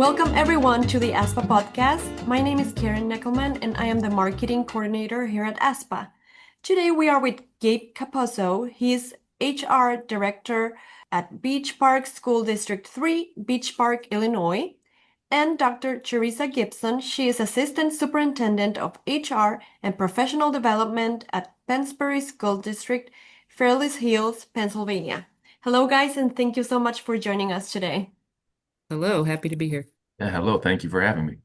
Welcome everyone to the ASPA podcast. My name is Karen Neckelman and I am the marketing coordinator here at ASPA. Today we are with Gabe Cappozzo. He's HR director at Beach Park School District 3, Beach Park, Illinois, and Dr. Cherrissa Gibson. She is assistant superintendent of HR and professional development at Pennsbury School District, Fairless Hills, Pennsylvania. Hello guys, and thank you so much for joining us today. Hello, happy to be here. Yeah, hello. Thank you for having me.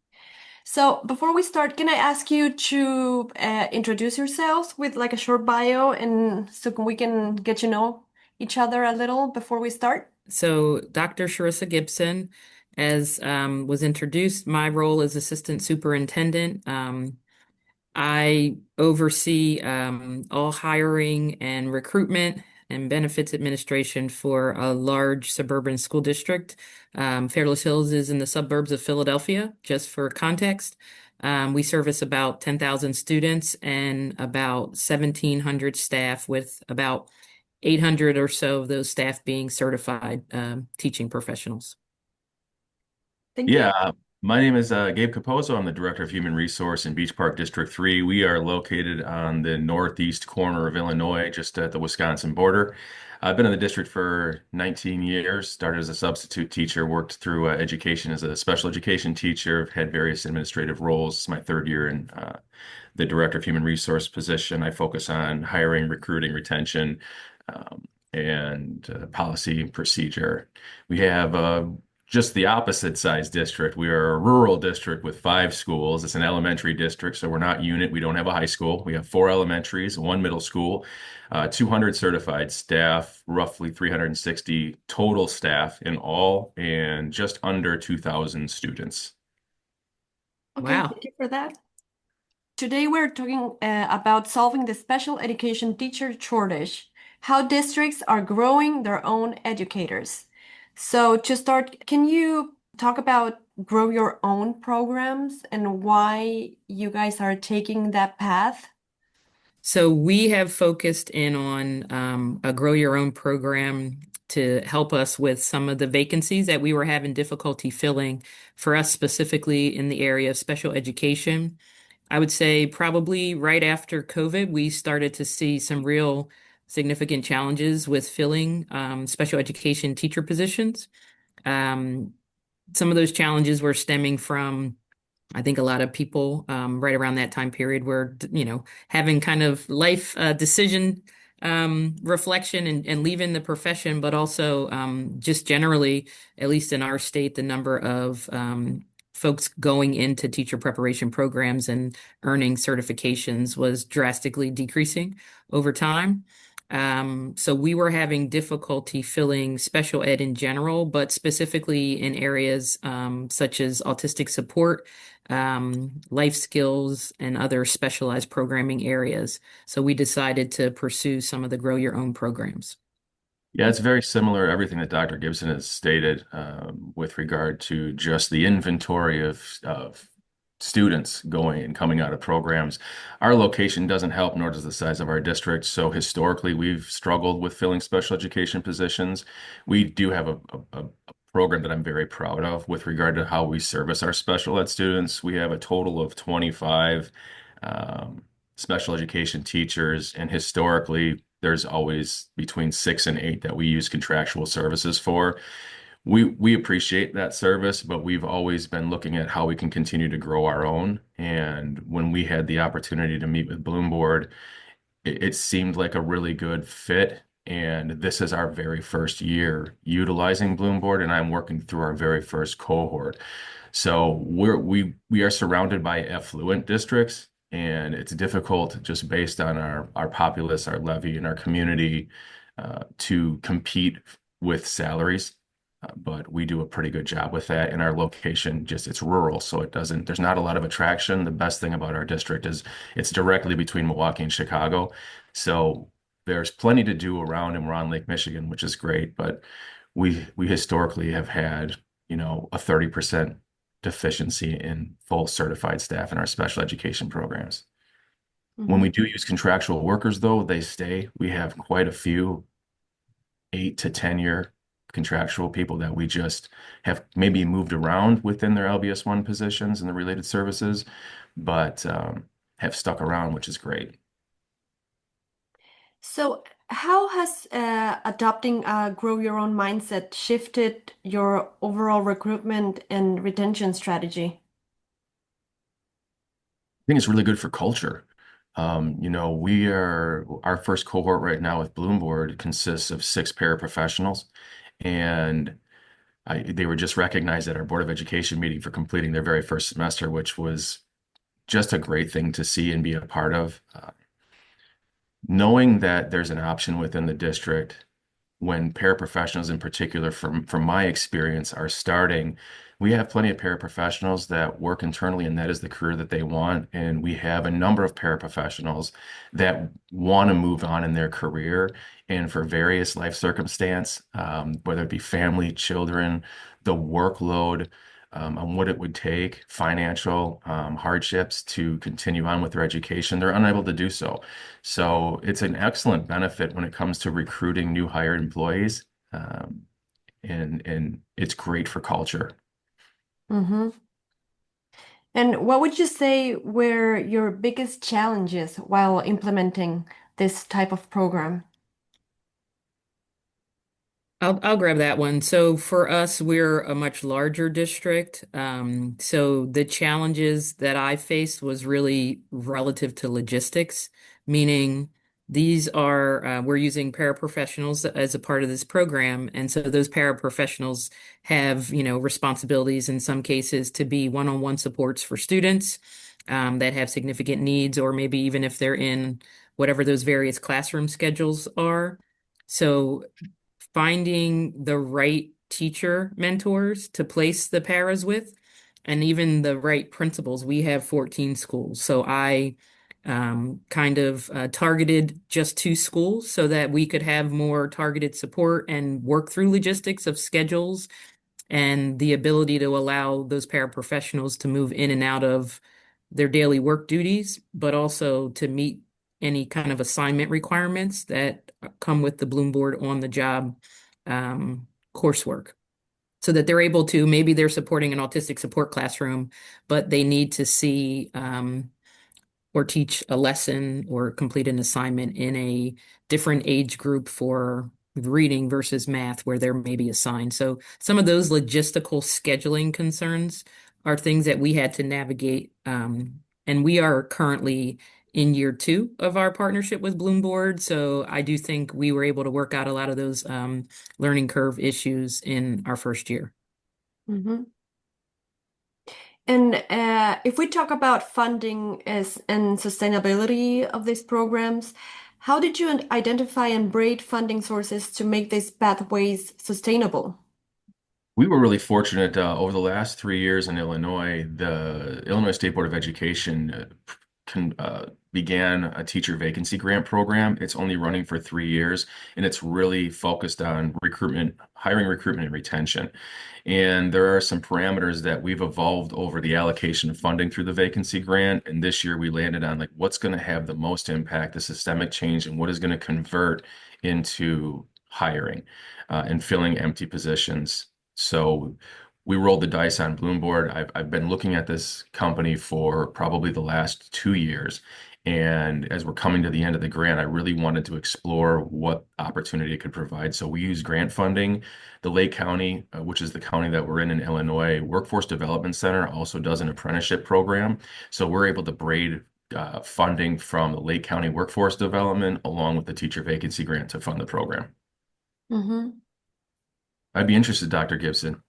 So before we start, can I ask you to introduce yourselves with like a short bio and so we can get to know each other a little before we start? So, Dr. Cherrissa Gibson, as was introduced, my role is assistant superintendent. I oversee all hiring and recruitment and benefits administration for a large suburban school district. Fairless Hills is in the suburbs of Philadelphia, just for context. We service about 10,000 students and about 1,700 staff, with about 800 or so of those staff being certified teaching professionals. Thank you. Yeah, my name is Gabe Cappozzo. I'm the Director of Human Resource in Beach Park District 3. We are located on the northeast corner of Illinois, just at the Wisconsin border. I've been in the district for 19 years, started as a substitute teacher, worked through education as a special education teacher, had various administrative roles. It's my third year in the Director of Human Resource position. I focus on hiring, recruiting, retention, and policy and procedure. We have just the opposite size district. We are a rural district with 5 schools. It's an elementary district, so we're not unit. We don't have a high school. We have 4 elementaries, 1 middle school, 200 certified staff, roughly 360 total staff in all, and just under 2,000 students. Okay, Wow. thank you for that. Today we're talking about solving the special education teacher shortage, how districts are growing their own educators. So to start, can you talk about grow your own programs and why you guys are taking that path? So we have focused in on a Grow Your Own program to help us with some of the vacancies that we were having difficulty filling for us specifically in the area of special education. I would say probably right after COVID, we started to see some real significant challenges with filling special education teacher positions. Um, some of those challenges were stemming from, I think, a lot of people right around that time period were, having kind of life decision reflection and leaving the profession, but also just generally, at least in our state, the number of folks going into teacher preparation programs and earning certifications was drastically decreasing over time. So we were having difficulty filling special ed in general, but specifically in areas such as autistic support, life skills, and other specialized programming areas. So we decided to pursue some of the Grow Your Own programs. Yeah, it's very similar to everything that Dr. Gibson has stated with regard to just the inventory of students going and coming out of programs. Our location doesn't help, nor does the size of our district. So historically, we've struggled with filling special education positions. We do have a program that I'm very proud of with regard to how we service our special ed students. We have a total of 25 um, special education teachers, and historically, there's always between 6 and 8 that we use contractual services for. We appreciate that service, but we've always been looking at how we can continue to grow our own. And when we had the opportunity to meet with BloomBoard, it seemed like a really good fit. And this is our very first year utilizing BloomBoard, and I'm working through our very first cohort. So we are surrounded by affluent districts, and it's difficult just based on our populace, our levy, and our community to compete with salaries. But we do a pretty good job with that. In our location, just it's rural, so there's not a lot of attraction. The best thing about our district is it's directly between Milwaukee and Chicago. So there's plenty to do around, and we're on Lake Michigan, which is great. But we historically have had, a 30% deficiency in full certified staff in our special education programs. When Mhm. we do use contractual workers, though, they stay. We have quite a few 8 to 10 year contractual people that we just have maybe moved around within their LBS1 positions and the related services, but have stuck around, which is great. So, how has adopting a grow your own mindset shifted your overall recruitment and retention strategy? I think it's really good for culture. Our first cohort right now with BloomBoard consists of 6 paraprofessionals, and they were just recognized at our Board of Education meeting for completing their very first semester, which was just a great thing to see and be a part of. Knowing that there's an option within the district when paraprofessionals in particular, from my experience, are starting, we have plenty of paraprofessionals that work internally, and that is the career that they want. And we have a number of paraprofessionals that want to move on in their career, and for various life circumstance, whether it be family, children, the workload, on what it would take, financial hardships to continue on with their education, they're unable to do so. So it's an excellent benefit when it comes to recruiting new hired employees, and it's great for culture. Mm-hmm. And what would you say were your biggest challenges while implementing this type of program? I'll grab that one. So for us, we're a much larger district. So the challenges that I faced was really relative to logistics, meaning we're using paraprofessionals as a part of this program. And so those paraprofessionals have, responsibilities in some cases to be one-on-one supports for students that have significant needs, or maybe even if they're in whatever those various classroom schedules are. So finding the right teacher mentors to place the paras with, and even the right principals. We have 14 schools. So I kind of targeted just 2 schools so that we could have more targeted support and work through logistics of schedules and the ability to allow those paraprofessionals to move in and out of their daily work duties, but also to meet any kind of assignment requirements that come with the BloomBoard on the job coursework. So that they're able to, maybe they're supporting an autistic support classroom, but they need to see or teach a lesson or complete an assignment in a different age group for reading versus math where they're maybe assigned. So some of those logistical scheduling concerns are things that we had to navigate. And we are currently in year 2 of our partnership with BloomBoard. So I do think we were able to work out a lot of those learning curve issues in our first year. Mm-hmm. And if we talk about funding and sustainability of these programs, how did you identify and braid funding sources to make these pathways sustainable? We were really fortunate over the last 3 years in Illinois. The Illinois State Board of Education began a teacher vacancy grant program. It's only running for 3 years, and it's really focused on recruitment, hiring, recruitment, and retention. And there are some parameters that we've evolved over the allocation of funding through the vacancy grant. And this year we landed on like what's going to have the most impact, the systemic change, and what is going to convert into hiring and filling empty positions. So we rolled the dice on BloomBoard. I've been looking at this company for probably the last 2 years. And as we're coming to the end of the grant, I really wanted to explore what opportunity it could provide. So we use grant funding. The Lake County, which is the county that we're in Illinois, Workforce Development Center also does an apprenticeship program. So we're able to braid funding from the Lake County Workforce Development along with the teacher vacancy grant to fund the program. Mm-hmm. I'd be interested, Dr. Gibson.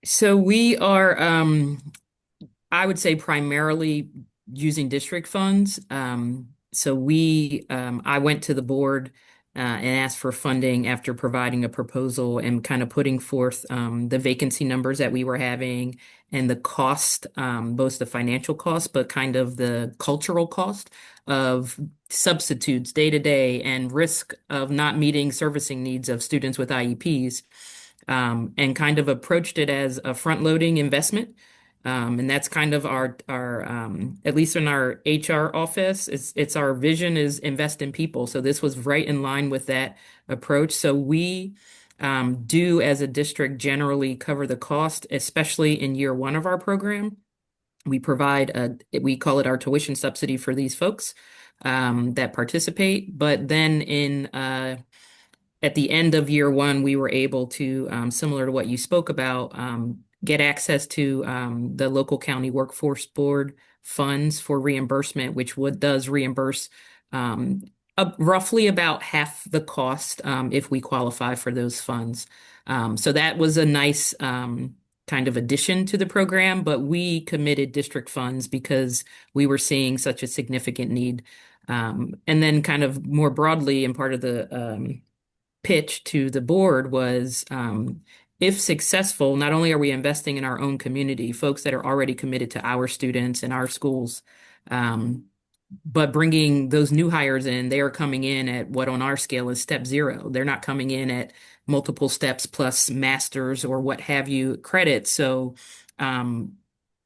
So we are, I would say, primarily using district funds. I went to the board and asked for funding after providing a proposal and kind of putting forth the vacancy numbers that we were having and the cost, both the financial cost, but kind of the cultural cost of substitutes day to day and risk of not meeting servicing needs of students with IEPs, and kind of approached it as a front-loading investment. And that's kind of our at least in our HR office, it's our vision is invest in people. So this was right in line with that approach. So we do as a district generally cover the cost, especially in year one of our program. We provide we call it our tuition subsidy for these folks that participate. But then at the end of year one, we were able to, similar to what you spoke about, get access to the local county workforce board funds for reimbursement, which does reimburse um, roughly about half the cost if we qualify for those funds. So that was a nice kind of addition to the program, but we committed district funds because we were seeing such a significant need. And then kind of more broadly, and part of the pitch to the board was if successful, not only are we investing in our own community, folks that are already committed to our students and our schools, um, but bringing those new hires in, they are coming in at what on our scale is step zero. They're not coming in at multiple steps plus masters or what have you credits. So um,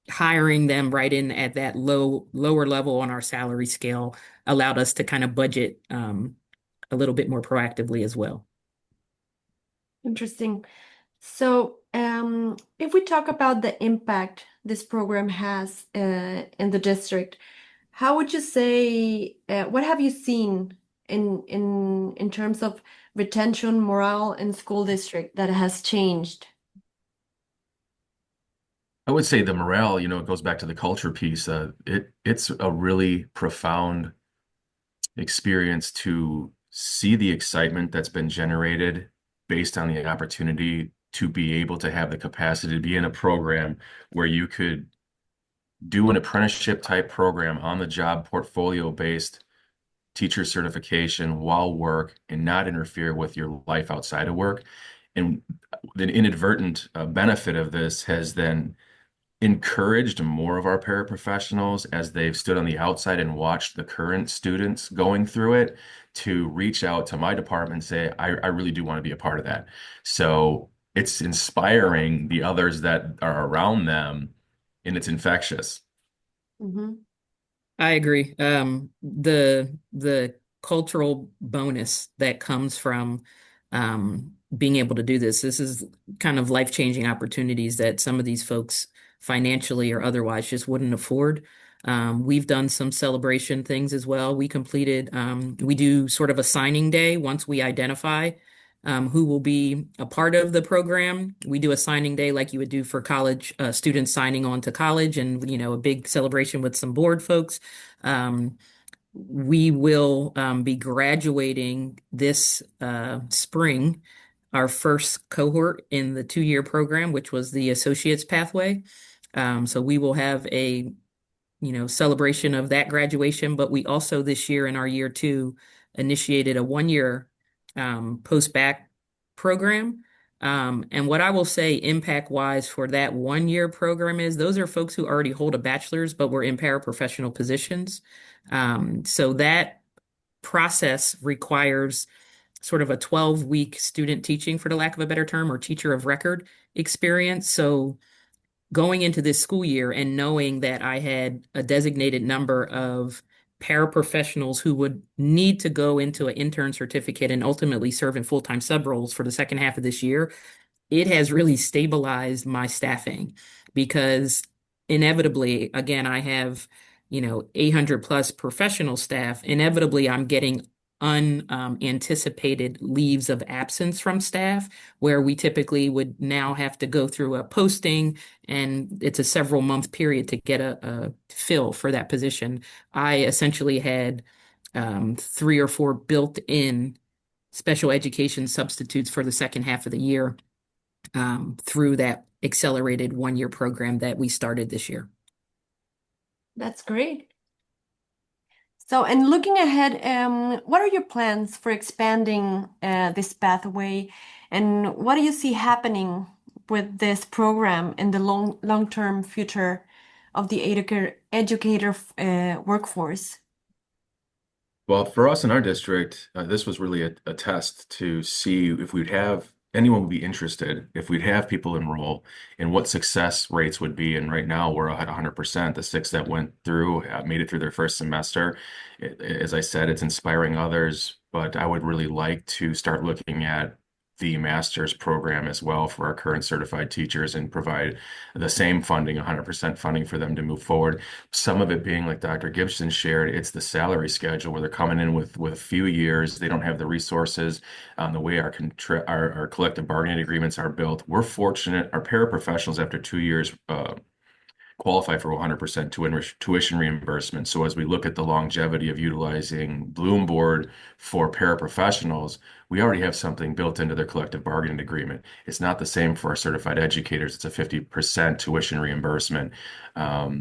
hiring them right in at that lower level on our salary scale allowed us to kind of budget a little bit more proactively as well. Interesting. So, if we talk about the impact this program has in the district, how would you say, what have you seen in terms of retention, morale in school district that has changed? I would say the morale, it goes back to the culture piece. It's a really profound experience to see the excitement that's been generated based on the opportunity to be able to have the capacity to be in a program where you could do an apprenticeship type program on the job portfolio based teacher certification while work and not interfere with your life outside of work. And the inadvertent benefit of this has then encouraged more of our paraprofessionals as they've stood on the outside and watched the current students going through it to reach out to my department and say, I really do want to be a part of that. So it's inspiring the others that are around them and it's infectious. Hmm. I agree. The cultural bonus that comes from being able to do this. This is kind of life-changing opportunities that some of these folks financially or otherwise just wouldn't afford. We've done some celebration things as well. We do sort of a signing day once we identify who will be a part of the program. We do a signing day like you would do for college students signing on to college, and a big celebration with some board folks. Um, we will be graduating this spring our first cohort in the 2-year program, which was the associate's pathway. So we will have a celebration of that graduation. But we also this year in our year two initiated a 1-year post-bac program. And what I will say impact wise for that 1-year program is those are folks who already hold a bachelor's, but were in paraprofessional positions. So that process requires sort of a 12-week student teaching, for the lack of a better term, or teacher of record experience. So going into this school year and knowing that I had a designated number of paraprofessionals who would need to go into an intern certificate and ultimately serve in full-time sub roles for the second half of this year, it has really stabilized my staffing because inevitably, again, I have, 800 plus professional staff. Inevitably, I'm getting unanticipated leaves of absence from staff where we typically would now have to go through a posting and it's a several month period to get a fill for that position. I essentially had 3 or 4 built-in special education substitutes for the second half of the year through that accelerated 1-year program that we started this year. That's great. So, and looking ahead, what are your plans for expanding this pathway, and what do you see happening with this program in the long-term future of the educator workforce? Well, for us in our district, this was really a test to see if we'd have anyone would be interested, if we'd have people enroll, and what success rates would be. And right now we're at 100%. The 6 that went through made it through their first semester. As I said, it's inspiring others, but I would really like to start looking at the master's program as well for our current certified teachers and provide the same funding, 100% funding for them to move forward. Some of it being like Dr. Gibson shared, it's the salary schedule where they're coming in with a few years. They don't have the resources. The way our collective bargaining agreements are built, we're fortunate. Our paraprofessionals after 2 years qualify for 100% tuition reimbursement. So as we look at the longevity of utilizing BloomBoard for paraprofessionals, we already have something built into their collective bargaining agreement. It's not the same for our certified educators. It's a 50% tuition reimbursement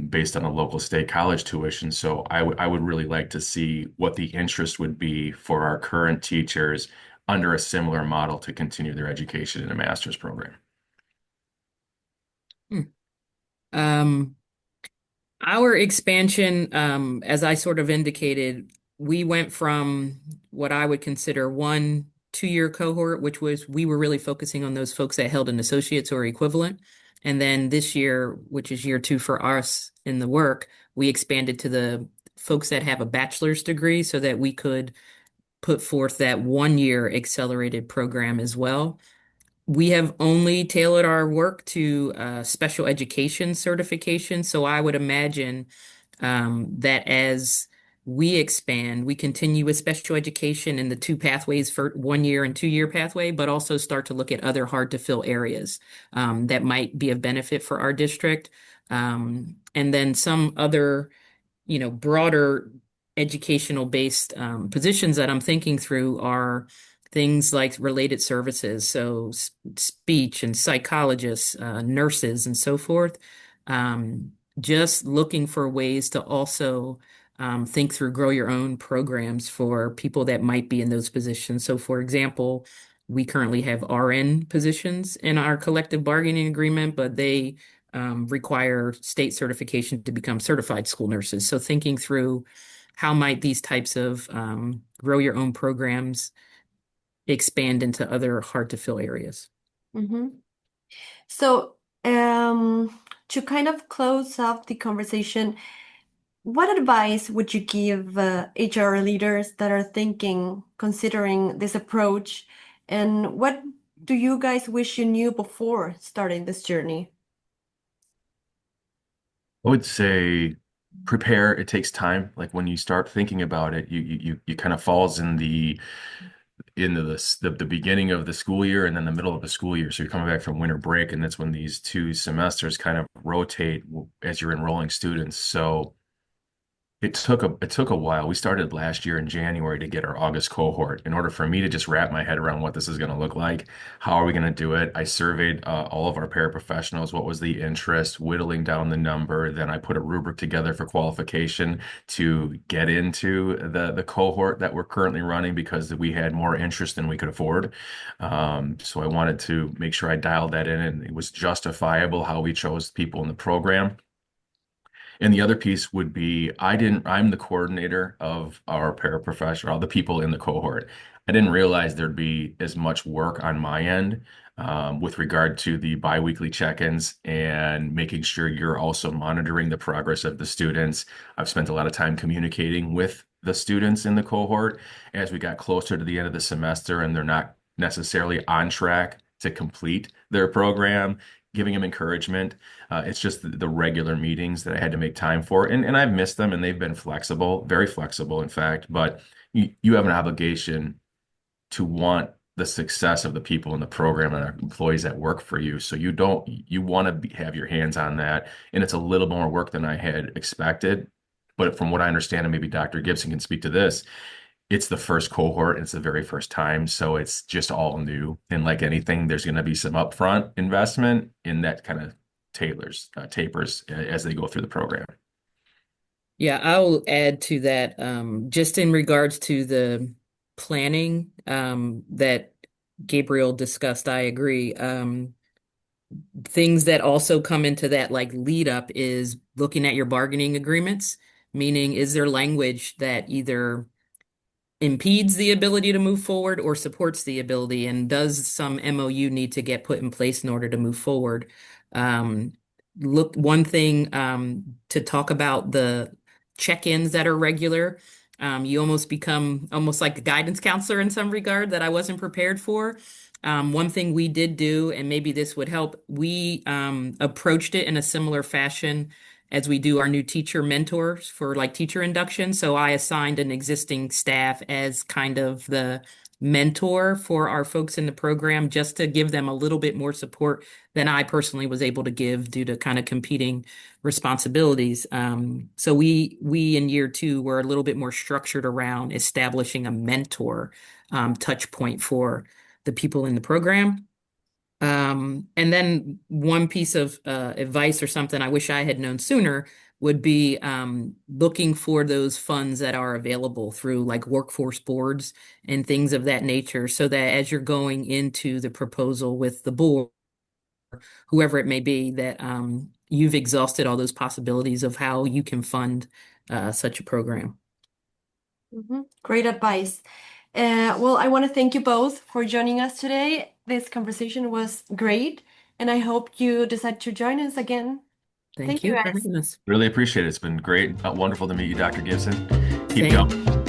based on a local state college tuition. So I would really like to see what the interest would be for our current teachers under a similar model to continue their education in a master's program. Hmm. Um, Our expansion, as I sort of indicated, we went from what I would consider 1 2 year cohort, which was we were really focusing on those folks that held an associate's or equivalent. And then this year, which is year 2 for us in the work, we expanded to the folks that have a bachelor's degree so that we could put forth that 1 year accelerated program as well. We have only tailored our work to special education certification. So I would imagine that as we expand, we continue with special education in the 2 pathways for 1 year and 2 year pathway, but also start to look at other hard to fill areas that might be of benefit for our district. And then some other broader educational based positions that I'm thinking through are things like related services, so speech and psychologists, nurses, and so forth. Um, just looking for ways to also think through grow your own programs for people that might be in those positions. So, for example, we currently have RN positions in our collective bargaining agreement, but they require state certification to become certified school nurses. So thinking through how might these types of grow your own programs expand into other hard to fill areas. Mm-hmm. So, to kind of close off the conversation, what advice would you give HR leaders that are considering this approach, and what do you guys wish you knew before starting this journey? I would say prepare. It takes time. Like when you start thinking about it, you kind of falls into the beginning of the school year and then the middle of the school year. So you're coming back from winter break, and that's when these 2 semesters kind of rotate as you're enrolling students. So it took a while. We started last year in January to get our August cohort. In order for me to just wrap my head around what this is going to look like, how are we going to do it? I surveyed all of our paraprofessionals. What was the interest? Whittling down the number. Then I put a rubric together for qualification to get into the cohort that we're currently running because we had more interest than we could afford. So I wanted to make sure I dialed that in and it was justifiable how we chose people in the program. And the other piece would be I'm the coordinator of our paraprofessional, all the people in the cohort. I didn't realize there'd be as much work on my end with regard to the biweekly check-ins and making sure you're also monitoring the progress of the students. I've spent a lot of time communicating with the students in the cohort as we got closer to the end of the semester and they're not necessarily on track to complete their program, giving them encouragement. It's just the regular meetings that I had to make time for. And I've missed them and they've been flexible, very flexible, in fact. But you have an obligation to want the success of the people in the program and our employees that work for you. So you want to have your hands on that. And it's a little more work than I had expected. But from what I understand, and maybe Dr. Gibson can speak to this, it's the first cohort. It's the very first time. So it's just all new. And like anything, there's going to be some upfront investment in that kind of tapers as they go through the program. Yeah, I'll add to that just in regards to the planning that Gabriel discussed, I agree. Things that also come into that like lead up is looking at your bargaining agreements, meaning is there language that either impedes the ability to move forward or supports the ability, and does some MOU need to get put in place in order to move forward? Um, Look, one thing to talk about the check-ins that are regular. You almost become almost like a guidance counselor in some regard that I wasn't prepared for. One thing we did do, and maybe this would help, we approached it in a similar fashion as we do our new teacher mentors for like teacher induction. So I assigned an existing staff as kind of the mentor for our folks in the program just to give them a little bit more support than I personally was able to give due to kind of competing responsibilities. So we in year two were a little bit more structured around establishing a mentor touch point for the people in the program. And then one piece of advice or something I wish I had known sooner would be looking for those funds that are available through like workforce boards and things of that nature, so that as you're going into the proposal with the board, whoever it may be, that you've exhausted all those possibilities of how you can fund such a program. Great advice. Well, I want to thank you both for joining us today. This conversation was great, and I hope you decide to join us again. Thank you, you for guys. having us. Really appreciate it. It's been great. Wonderful to meet you, Dr. Gibson. Keep Same. going.